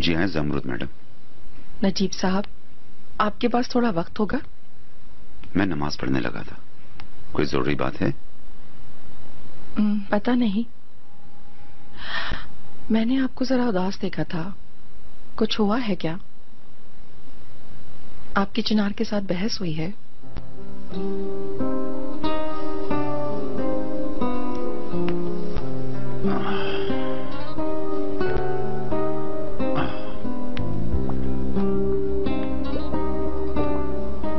जी हाँ जमरुद मैडम। नजीब साहब, आपके पास थोड़ा वक्त होगा? मैं नमाज पढ़ने लगा था। कोई जरूरी बात है? पता नहीं, मैंने आपको जरा उदास देखा था। कुछ हुआ है क्या? आपकी चिनार के साथ बहस हुई है?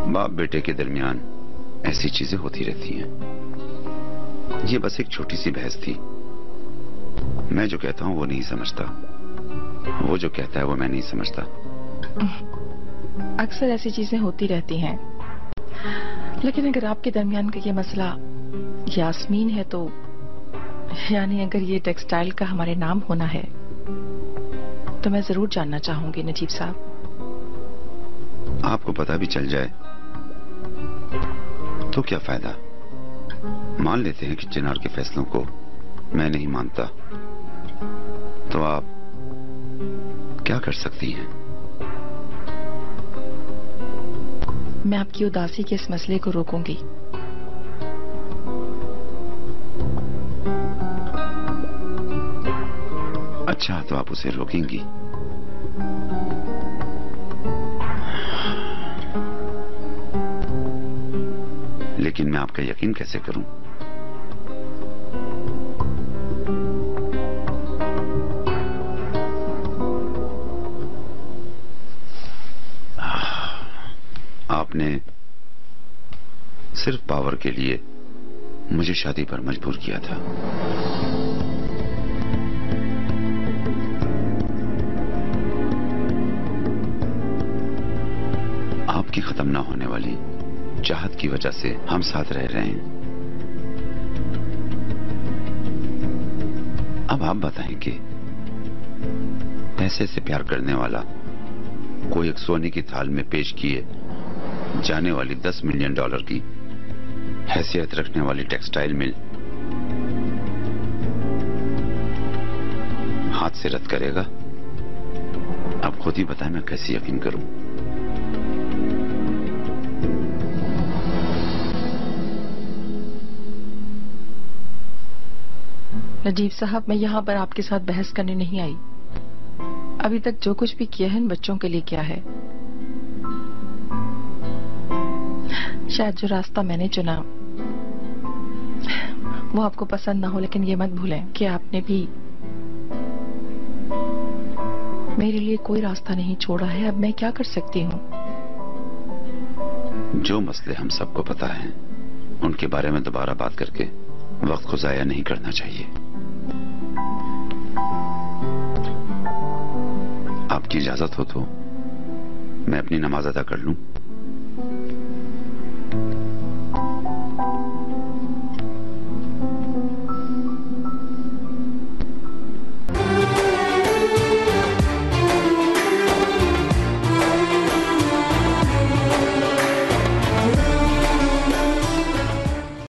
बाप बेटे के दरमियान ऐसी चीजें होती रहती हैं। ये बस एक छोटी सी बहस थी। मैं जो कहता हूं वो नहीं समझता, वो जो कहता है वो मैं नहीं समझता। अक्सर ऐसी चीजें होती रहती हैं, लेकिन अगर आपके दरमियान का ये मसला यास्मीन है तो, यानी अगर ये टेक्सटाइल का हमारे नाम होना है तो मैं जरूर जानना चाहूंगी नजीब साहब। आपको पता भी चल जाए तो क्या फायदा? मान लेते हैं कि चिनार के फैसलों को मैं नहीं मानता, तो आप क्या कर सकती हैं? मैं आपकी उदासी के इस मसले को रोकूंगी। अच्छा, तो आप उसे रोकेंगी? लेकिन मैं आपका यकीन कैसे करूं? आपने सिर्फ पावर के लिए मुझे शादी पर मजबूर किया था। आपकी खत्म ना होने वाली चाहत की वजह से हम साथ रह रहे हैं। अब आप बताएंगे, पैसे से प्यार करने वाला कोई एक सोने की थाल में पेश किए जाने वाली $10 मिलियन की हैसियत रखने वाली टेक्सटाइल मिल हाथ से रद्द करेगा? अब खुद ही बताएं, मैं कैसे यकीन करूं? नजीब साहब, मैं यहाँ पर आपके साथ बहस करने नहीं आई। अभी तक जो कुछ भी किया है इन बच्चों के लिए किया है। शायद जो रास्ता मैंने चुना वो आपको पसंद ना हो, लेकिन ये मत भूलें कि आपने भी मेरे लिए कोई रास्ता नहीं छोड़ा है। अब मैं क्या कर सकती हूँ? जो मसले हम सबको पता है, उनके बारे में दोबारा बात करके वक्त को जाया नहीं करना चाहिए। आपकी इजाजत हो तो मैं अपनी नमाज अदा कर लूं?